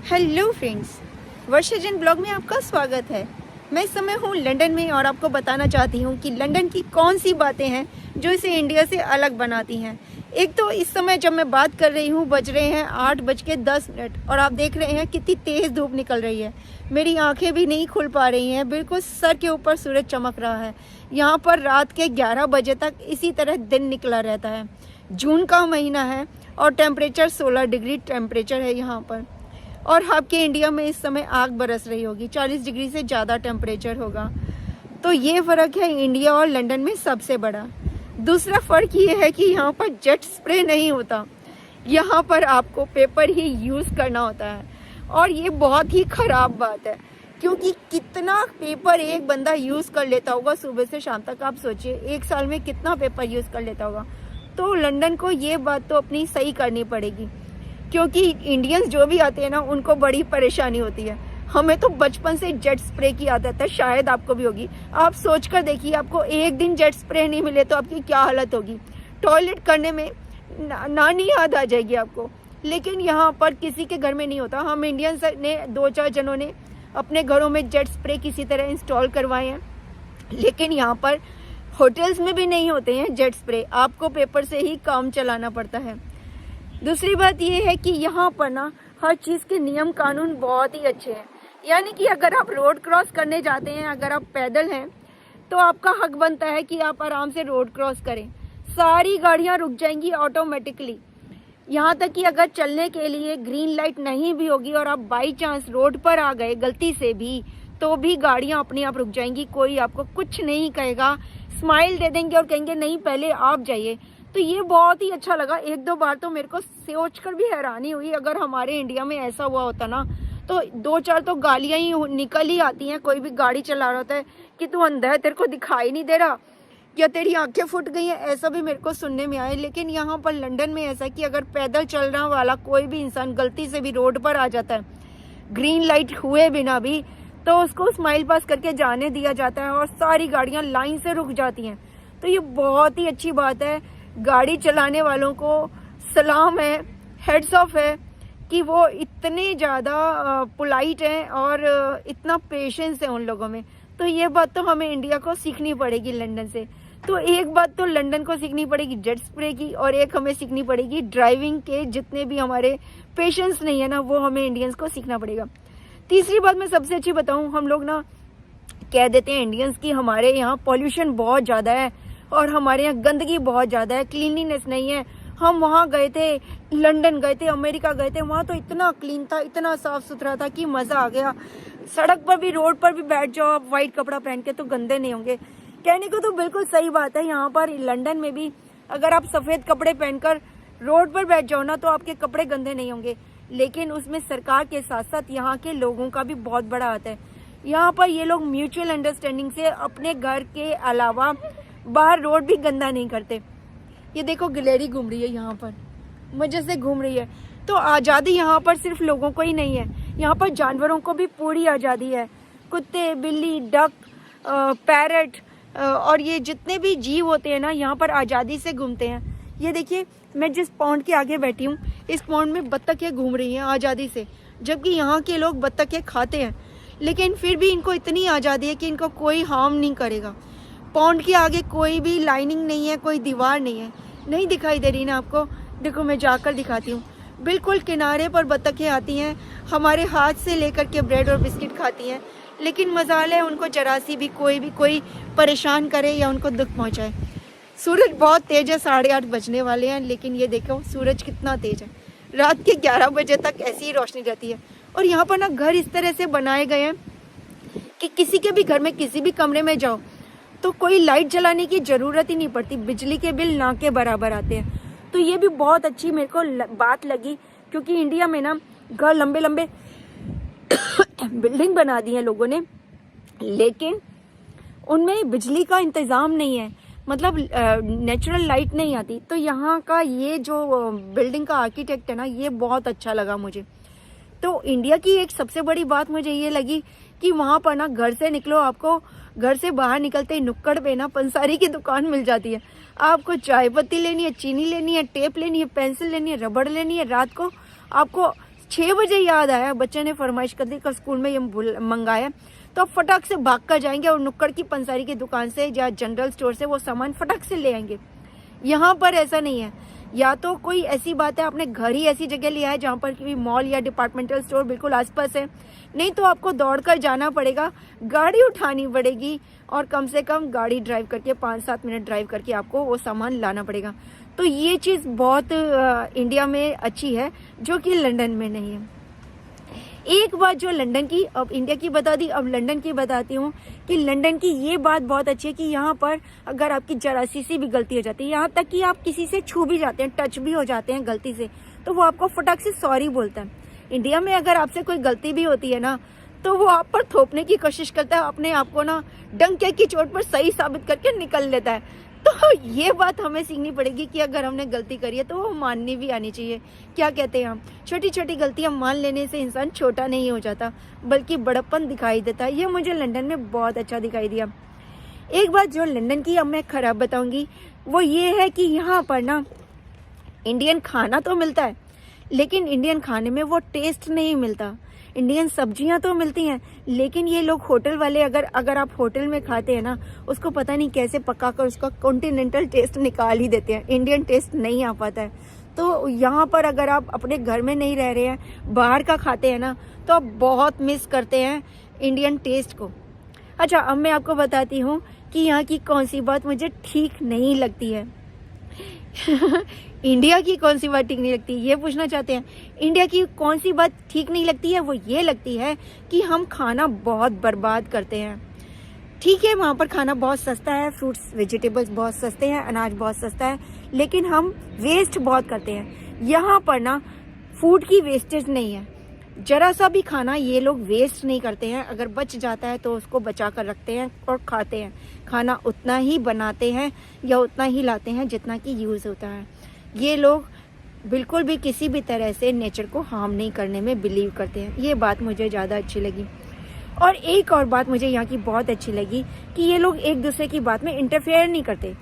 Hello friends, वर्षा Jain blog में आपका स्वागत है। मैं इस समय हूँ लंदन में और आपको बताना चाहती हूँ कि लंदन की कौन सी बातें हैं जो इसे इंडिया से अलग बनाती हैं। एक तो इस समय जब मैं बात कर रही हूँ बज रहे हैं 8:10 और आप देख रहे हैं कितनी तेज़ धूप निकल रही है। मेरी आंखें भी नहीं खुल पा रही हैं, बिल्कुल सर के ऊपर सूरज चमक रहा है। यहाँ पर रात के 11 बजे तक इसी तरह दिन निकला रहता है। जून का महीना है और टेम्परेचर 16 डिग्री टेम्परेचर है यहाँ पर। और आपके इंडिया में इस समय आग बरस रही होगी, 40 डिग्री से ज़्यादा टेम्परेचर होगा। तो ये फ़र्क है इंडिया और लंदन में सबसे बड़ा। दूसरा फ़र्क ये है कि यहाँ पर जेट स्प्रे नहीं होता, यहाँ पर आपको पेपर ही यूज़ करना होता है। और ये बहुत ही ख़राब बात है, क्योंकि कितना पेपर एक बंदा यूज़ कर लेता होगा सुबह से शाम तक। आप सोचिए एक साल में कितना पेपर यूज़ कर लेता होगा। तो लंदन को ये बात तो अपनी सही करनी पड़ेगी, क्योंकि इंडियंस जो भी आते हैं ना उनको बड़ी परेशानी होती है। हमें तो बचपन से जेट स्प्रे की आदत है, शायद आपको भी होगी। आप सोच कर देखिए, आपको एक दिन जेट स्प्रे नहीं मिले तो आपकी क्या हालत होगी। टॉयलेट करने में नानी याद आ जाएगी आपको। लेकिन यहाँ पर किसी के घर में नहीं होता। हम इंडियंस ने 2-4 जनों ने अपने घरों में जेट स्प्रे किसी तरह इंस्टॉल करवाए हैं, लेकिन यहाँ पर होटल्स में भी नहीं होते हैं जेट स्प्रे। आपको पेपर से ही काम चलाना पड़ता है। दूसरी बात यह है कि यहाँ पर ना हर चीज़ के नियम कानून बहुत ही अच्छे हैं। यानी कि अगर आप रोड क्रॉस करने जाते हैं, अगर आप पैदल हैं, तो आपका हक बनता है कि आप आराम से रोड क्रॉस करें। सारी गाड़ियाँ रुक जाएंगी ऑटोमेटिकली। यहाँ तक कि अगर चलने के लिए ग्रीन लाइट नहीं भी होगी और आप बाई चांस रोड पर आ गए गलती से भी, तो भी गाड़ियाँ अपने आप रुक जाएंगी। कोई आपको कुछ नहीं कहेगा, स्माइल दे देंगे और कहेंगे नहीं पहले आप जाइए। तो ये बहुत ही अच्छा लगा। 1-2 बार तो मेरे को सोचकर भी हैरानी हुई, अगर हमारे इंडिया में ऐसा हुआ होता ना तो 2-4 तो गालियां ही निकल ही आती हैं। कोई भी गाड़ी चला रहा होता है कि तू अंधा है, तेरे को दिखाई नहीं दे रहा, या तेरी आंखें फूट गई हैं, ऐसा भी मेरे को सुनने में आया। लेकिन यहाँ पर लंदन में ऐसा कि अगर पैदल चलने वाला कोई भी इंसान गलती से भी रोड पर आ जाता है ग्रीन लाइट हुए बिना भी, तो उसको स्माइल पास करके जाने दिया जाता है और सारी गाड़ियाँ लाइन से रुक जाती हैं। तो ये बहुत ही अच्छी बात है। गाड़ी चलाने वालों को सलाम है, हेड्स ऑफ है कि वो इतने ज़्यादा पोलाइट हैं और इतना पेशेंस है उन लोगों में। तो ये बात तो हमें इंडिया को सीखनी पड़ेगी लंदन से। तो एक बात तो लंदन को सीखनी पड़ेगी जेट स्प्रे की, और एक हमें सीखनी पड़ेगी ड्राइविंग के जितने भी हमारे पेशेंस नहीं है ना, वो हमें इंडियंस को सीखना पड़ेगा। तीसरी बात मैं सबसे अच्छी बताऊँ, हम लोग ना कह देते हैं इंडियंस की हमारे यहाँ पॉल्यूशन बहुत ज़्यादा है और हमारे यहाँ गंदगी बहुत ज़्यादा है, क्लीनलीनेस नहीं है। हम वहाँ गए थे, लंदन गए थे, अमेरिका गए थे, वहाँ तो इतना क्लीन था, इतना साफ़ सुथरा था कि मज़ा आ गया। सड़क पर भी, रोड पर भी बैठ जाओ आप वाइट कपड़ा पहन के तो गंदे नहीं होंगे। कहने को तो बिल्कुल सही बात है। यहाँ पर लंदन में भी अगर आप सफ़ेद कपड़े पहनकर रोड पर बैठ जाओ ना तो आपके कपड़े गंदे नहीं होंगे। लेकिन उसमें सरकार के साथ साथ यहाँ के लोगों का भी बहुत बड़ा हाथ है। यहाँ पर ये लोग म्यूचुअल अंडरस्टैंडिंग से अपने घर के अलावा बाहर रोड भी गंदा नहीं करते। ये देखो गिलहरी घूम रही है यहाँ पर, मजे से घूम रही है। तो आज़ादी यहाँ पर सिर्फ लोगों को ही नहीं है, यहाँ पर जानवरों को भी पूरी आज़ादी है। कुत्ते, बिल्ली, डक, पैरट और ये जितने भी जीव होते हैं ना यहाँ पर आज़ादी से घूमते हैं। ये देखिए, मैं जिस पॉन्ड के आगे बैठी हूँ इस पॉन्ड में बत्तखें घूम रही हैं आज़ादी से, जबकि यहाँ के लोग बत्तखें खाते हैं, लेकिन फिर भी इनको इतनी आज़ादी है कि इनको कोई हार्म नहीं करेगा। पॉन्ड के आगे कोई भी लाइनिंग नहीं है, कोई दीवार नहीं है। नहीं दिखाई दे रही ना आपको? देखो मैं जाकर दिखाती हूँ। बिल्कुल किनारे पर बत्तखें आती हैं, हमारे हाथ से लेकर के ब्रेड और बिस्किट खाती हैं, लेकिन मजाल है उनको जरा सी भी कोई परेशान करे या उनको दुख पहुँचाए। सूरज बहुत तेज़ है, 8:30 बजने वाले हैं, लेकिन ये देखो सूरज कितना तेज़ है। रात के 11 बजे तक ऐसी ही रोशनी रहती है। और यहाँ पर ना घर इस तरह से बनाए गए हैं कि किसी के भी घर में किसी भी कमरे में जाओ तो कोई लाइट जलाने की ज़रूरत ही नहीं पड़ती, बिजली के बिल ना के बराबर आते हैं। तो ये भी बहुत अच्छी मेरे को बात लगी, क्योंकि इंडिया में ना घर लंबे लंबे बिल्डिंग बना दी है लोगों ने, लेकिन उनमें बिजली का इंतज़ाम नहीं है, मतलब नेचुरल लाइट नहीं आती। तो यहाँ का ये जो बिल्डिंग का आर्किटेक्ट है ना, ये बहुत अच्छा लगा मुझे। तो इंडिया की एक सबसे बड़ी बात मुझे ये लगी कि वहाँ पर ना घर से निकलो, आपको घर से बाहर निकलते ही नुक्कड़ पे ना पंसारी की दुकान मिल जाती है। आपको चाय पत्ती लेनी है, चीनी लेनी है, टेप लेनी है, पेंसिल लेनी है, रबड़ लेनी है, रात को आपको 6 बजे याद आया, बच्चे ने फरमाइश कर दी कल स्कूल में ये मंगाया, तो आप फटाक से भाग कर जाएंगे और नुक्कड़ की पंसारी की दुकान से या जनरल स्टोर से वो सामान फटाक से ले आएंगे। यहाँ पर ऐसा नहीं है। या तो कोई ऐसी बात है आपने घर ही ऐसी जगह लिया है जहाँ पर कि मॉल या डिपार्टमेंटल स्टोर बिल्कुल आसपास है, नहीं तो आपको दौड़कर जाना पड़ेगा, गाड़ी उठानी पड़ेगी और कम से कम गाड़ी ड्राइव करके 5-7 मिनट ड्राइव करके आपको वो सामान लाना पड़ेगा। तो ये चीज़ बहुत इंडिया में अच्छी है जो कि लंदन में नहीं है। एक बात जो लंदन की, अब इंडिया की बता दी, अब लंदन की बताती हूँ कि लंदन की ये बात बहुत अच्छी है कि यहाँ पर अगर आपकी जरा सी भी गलती हो जाती है, यहाँ तक कि आप किसी से छू भी जाते हैं, टच भी हो जाते हैं गलती से, तो वो आपको फटाक से सॉरी बोलता है। इंडिया में अगर आपसे कोई गलती भी होती है ना, तो वो आप पर थोपने की कोशिश करता है, अपने आप को ना डंके की चोट पर सही साबित करके निकल लेता है। तो ये बात हमें सीखनी पड़ेगी कि अगर हमने गलती करी है तो वो माननी भी आनी चाहिए। क्या कहते हैं हम, छोटी छोटी गलतियां मान लेने से इंसान छोटा नहीं हो जाता बल्कि बड़प्पन दिखाई देता है। ये मुझे लंदन में बहुत अच्छा दिखाई दिया। एक बात जो लंदन की अब मैं खराब बताऊंगी वो ये है कि यहाँ पर ना इंडियन खाना तो मिलता है लेकिन इंडियन खाने में वो टेस्ट नहीं मिलता। इंडियन सब्जियां तो मिलती हैं लेकिन ये लोग होटल वाले अगर आप होटल में खाते हैं ना, उसको पता नहीं कैसे पकाकर उसका कॉन्टिनेंटल टेस्ट निकाल ही देते हैं, इंडियन टेस्ट नहीं आ पाता है। तो यहाँ पर अगर आप अपने घर में नहीं रह रहे हैं, बाहर का खाते हैं ना, तो आप बहुत मिस करते हैं इंडियन टेस्ट को। अच्छा, अब मैं आपको बताती हूँ कि यहाँ की कौन सी बात मुझे ठीक नहीं लगती है। इंडिया की कौन सी बात ठीक नहीं लगती, ये पूछना चाहते हैं। इंडिया की कौन सी बात ठीक नहीं लगती है, वो ये लगती है कि हम खाना बहुत बर्बाद करते हैं। ठीक है, वहाँ पर खाना बहुत सस्ता है, फ्रूट्स वेजिटेबल्स बहुत सस्ते हैं, अनाज बहुत सस्ता है, लेकिन हम वेस्ट बहुत करते हैं। यहाँ पर ना फूड की वेस्टेज नहीं है, जरा सा भी खाना ये लोग वेस्ट नहीं करते हैं। अगर बच जाता है तो उसको बचा कर रखते हैं और खाते हैं। खाना उतना ही बनाते हैं या उतना ही लाते हैं जितना कि यूज़ होता है। ये लोग बिल्कुल भी किसी भी तरह से नेचर को हार्म नहीं करने में बिलीव करते हैं। ये बात मुझे ज़्यादा अच्छी लगी। और एक और बात मुझे यहाँ की बहुत अच्छी लगी कि ये लोग एक दूसरे की बात में इंटरफेयर नहीं करते।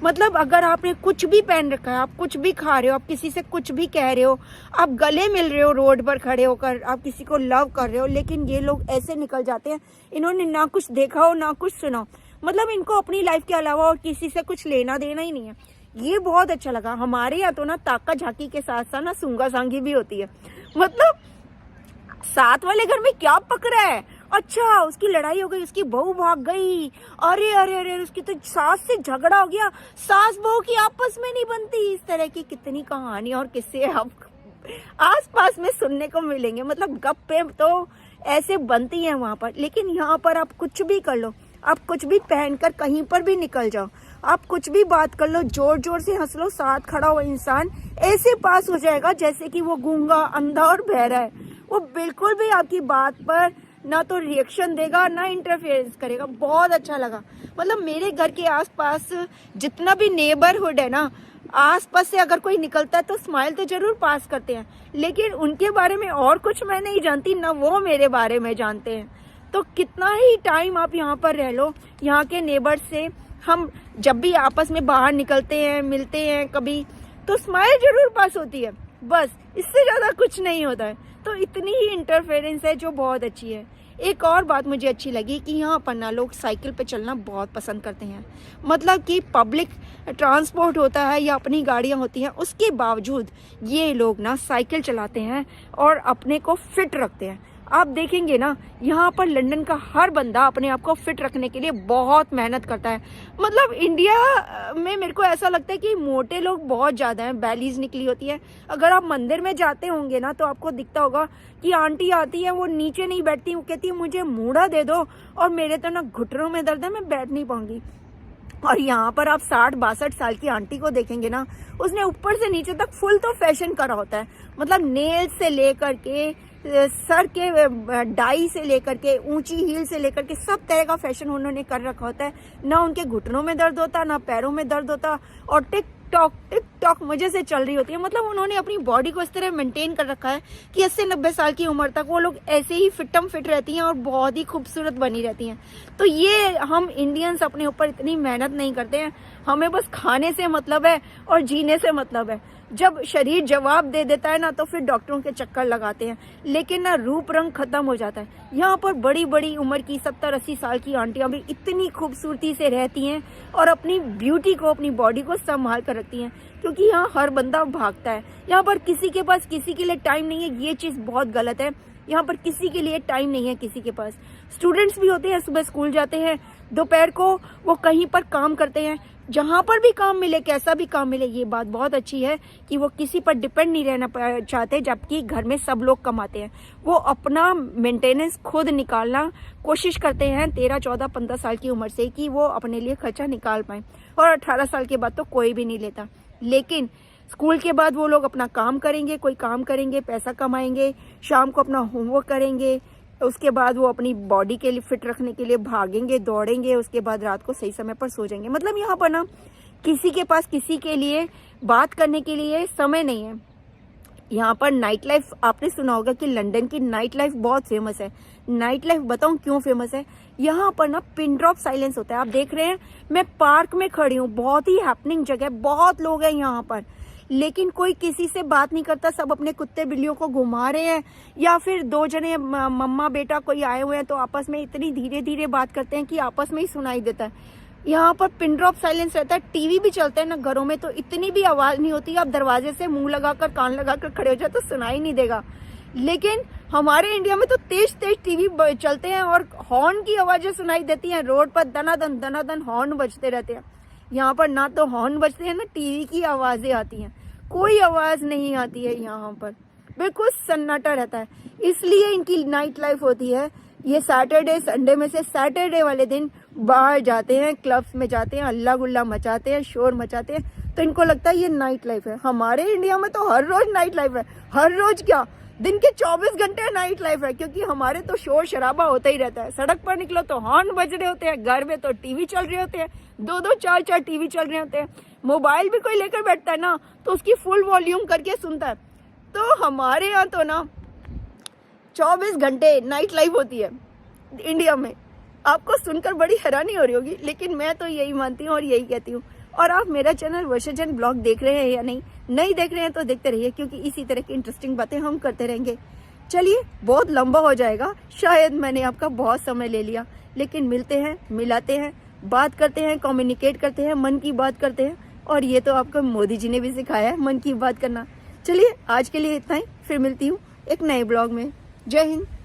मतलब अगर आपने कुछ भी पहन रखा है, आप कुछ भी खा रहे हो, आप किसी से कुछ भी कह रहे हो, आप गले मिल रहे हो रोड पर खड़े होकर, आप किसी को लव कर रहे हो, लेकिन ये लोग ऐसे निकल जाते हैं, इन्होंने ना कुछ देखा हो ना कुछ सुना, मतलब इनको अपनी लाइफ के अलावा और किसी से कुछ लेना देना ही नहीं है। ये बहुत अच्छा लगा। हमारे यहाँ तो ना ताका झाकी के साथ साथ ना सूंगा सांगी भी होती है। मतलब साथ वाले घर में क्या पक रहा है, अच्छा उसकी लड़ाई हो गई, उसकी बहू भाग गई, अरे अरे अरे उसकी तो सास से झगड़ा हो गया, सास बहू की आपस में नहीं बनती। इस तरह की कितनी कहानी और किस्से आप आसपास में सुनने को मिलेंगे। मतलब गप्पे तो ऐसे बनती हैं वहां पर। लेकिन यहाँ पर आप कुछ भी कर लो, आप कुछ भी पहनकर कहीं पर भी निकल जाओ, आप कुछ भी बात कर लो, जोर जोर से हंस लो, साथ खड़ा हुआ इंसान ऐसे पास हो जाएगा जैसे कि वो गूंगा, अंधा और बहरा है। वो बिल्कुल भी आपकी बात पर ना तो रिएक्शन देगा ना इंटरफेरेंस करेगा। बहुत अच्छा लगा। मतलब मेरे घर के आसपास जितना भी नेबरहुड है ना, आसपास से अगर कोई निकलता है तो स्माइल तो जरूर पास करते हैं, लेकिन उनके बारे में और कुछ मैं नहीं जानती, ना वो मेरे बारे में जानते हैं। तो कितना ही टाइम आप यहाँ पर रह लो, यहाँ के नेबर से हम जब भी आपस में बाहर निकलते हैं, मिलते हैं कभी, तो स्माइल जरूर पास होती है, बस इससे ज्यादा कुछ नहीं होता है। तो इतनी ही इंटरफेरेंस है जो बहुत अच्छी है। एक और बात मुझे अच्छी लगी कि यहाँ पर ना लोग साइकिल पे चलना बहुत पसंद करते हैं। मतलब कि पब्लिक ट्रांसपोर्ट होता है या अपनी गाड़ियाँ होती हैं, उसके बावजूद ये लोग ना साइकिल चलाते हैं और अपने को फिट रखते हैं। आप देखेंगे ना, यहाँ पर लंदन का हर बंदा अपने आप को फिट रखने के लिए बहुत मेहनत करता है। मतलब इंडिया में मेरे को ऐसा लगता है कि मोटे लोग बहुत ज़्यादा हैं, बैलीज निकली होती है। अगर आप मंदिर में जाते होंगे ना तो आपको दिखता होगा कि आंटी आती है, वो नीचे नहीं बैठती, वो कहती है मुझे मूढ़ा दे दो और मेरे तो ना घुटनों में दर्द है, मैं बैठ नहीं पाऊंगी। और यहाँ पर आप 60-62 साल की आंटी को देखेंगे ना, उसने ऊपर से नीचे तक फुल तो फैशन करा होता है। मतलब नेल्स से लेकर के, सर के डाई से लेकर के, ऊंची हील से लेकर के सब तरह का फैशन उन्होंने कर रखा होता है। ना उनके घुटनों में दर्द होता, ना पैरों में दर्द होता, और टिक टॉक मजे से चल रही होती है। मतलब उन्होंने अपनी बॉडी को इस तरह मेंटेन कर रखा है कि 80-90 साल की उम्र तक वो लोग ऐसे ही फिटम फिट रहती हैं और बहुत ही खूबसूरत बनी रहती हैं। तो ये हम इंडियंस अपने ऊपर इतनी मेहनत नहीं करते हैं, हमें बस खाने से मतलब है और जीने से मतलब है। जब शरीर जवाब दे देता है ना तो फिर डॉक्टरों के चक्कर लगाते हैं, लेकिन ना रूप रंग खत्म हो जाता है। यहाँ पर बड़ी बड़ी उम्र की 70-80 साल की आंटियां भी इतनी खूबसूरती से रहती हैं और अपनी ब्यूटी को, अपनी बॉडी को संभाल कर रखती हैं, क्योंकि यहाँ हर बंदा भागता है। यहाँ पर किसी के पास किसी के लिए टाइम नहीं है, ये चीज़ बहुत गलत है। यहाँ पर किसी के लिए टाइम नहीं है किसी के पास। स्टूडेंट्स भी होते हैं, सुबह स्कूल जाते हैं, दोपहर को वो कहीं पर काम करते हैं, जहाँ पर भी काम मिले, कैसा भी काम मिले। ये बात बहुत अच्छी है कि वो किसी पर डिपेंड नहीं रहना चाहते, जबकि घर में सब लोग कमाते हैं। वो अपना मेंटेनेंस खुद निकालना कोशिश करते हैं 13, 14, 15 साल की उम्र से, कि वो अपने लिए खर्चा निकाल पाए। और 18 साल के बाद तो कोई भी नहीं लेता। लेकिन स्कूल के बाद वो लोग अपना काम करेंगे, कोई काम करेंगे, पैसा कमाएंगे, शाम को अपना होमवर्क करेंगे, उसके बाद वो अपनी बॉडी के लिए फिट रखने के लिए भागेंगे, दौड़ेंगे, उसके बाद रात को सही समय पर सो जाएंगे। मतलब यहाँ पर ना किसी के पास किसी के लिए बात करने के लिए समय नहीं है। यहाँ पर नाइट लाइफ, आपने सुना होगा कि लंदन की नाइट लाइफ बहुत फेमस है। नाइट लाइफ बताऊं क्यों फेमस है? यहाँ पर ना पिन ड्रॉप साइलेंस होता है। आप देख रहे हैं, मैं पार्क में खड़ी हूँ, बहुत ही हैपनिंग जगह, बहुत लोग हैं यहाँ पर, लेकिन कोई किसी से बात नहीं करता। सब अपने कुत्ते बिल्लियों को घुमा रहे हैं, या फिर दो जने मम्मा बेटा कोई आए हुए हैं तो आपस में इतनी धीरे धीरे बात करते हैं कि आपस में ही सुनाई देता है। यहाँ पर पिन ड्रॉप साइलेंस रहता है। टीवी भी चलते हैं ना घरों में, तो इतनी भी आवाज नहीं होती। आप दरवाजे से मुंह लगाकर, कान लगाकर खड़े हो जाए तो सुनाई नहीं देगा। लेकिन हमारे इंडिया में तो तेज तेज टीवी चलते हैं और हॉर्न की आवाजें सुनाई देती हैं। रोड पर दनादन हॉर्न बजते रहते हैं। यहाँ पर ना तो हॉर्न बजते हैं, ना टीवी की आवाजें आती हैं, कोई आवाज नहीं आती है। यहाँ पर बिल्कुल सन्नाटा रहता है। इसलिए इनकी नाइट लाइफ होती है। ये सैटरडे संडे में से सैटरडे वाले दिन बाहर जाते हैं, क्लब्स में जाते हैं, हल्ला गुल्ला मचाते हैं, शोर मचाते हैं, तो इनको लगता है ये नाइट लाइफ है। हमारे इंडिया में तो हर रोज नाइट लाइफ है। हर रोज क्या, दिन के 24 घंटे नाइट लाइफ है, क्योंकि हमारे तो शोर शराबा होता ही रहता है। सड़क पर निकलो तो हॉर्न बज रहे होते हैं, घर में तो टीवी चल रहे होते हैं, 2-2, 4-4 टीवी चल रहे होते हैं। मोबाइल भी कोई लेकर बैठता है ना तो उसकी फुल वॉल्यूम करके सुनता है। तो हमारे यहाँ तो ना 24 घंटे नाइट लाइफ होती है इंडिया में। आपको सुनकर बड़ी हैरानी हो रही होगी, लेकिन मैं तो यही मानती हूँ और यही कहती हूँ। और आप मेरा चैनल वर्षाजन ब्लॉग देख रहे हैं या नहीं देख रहे हैं तो देखते रहिए, क्योंकि इसी तरह की इंटरेस्टिंग बातें हम करते रहेंगे। चलिए, बहुत लंबा हो जाएगा, शायद मैंने आपका बहुत समय ले लिया, लेकिन मिलते हैं, मिलाते हैं, बात करते हैं, कम्युनिकेट करते हैं, मन की बात करते हैं। और ये तो आपको मोदी जी ने भी सिखाया है, मन की बात करना। चलिए, आज के लिए इतना ही, फिर मिलती हूँ एक नए ब्लॉग में। जय हिंद।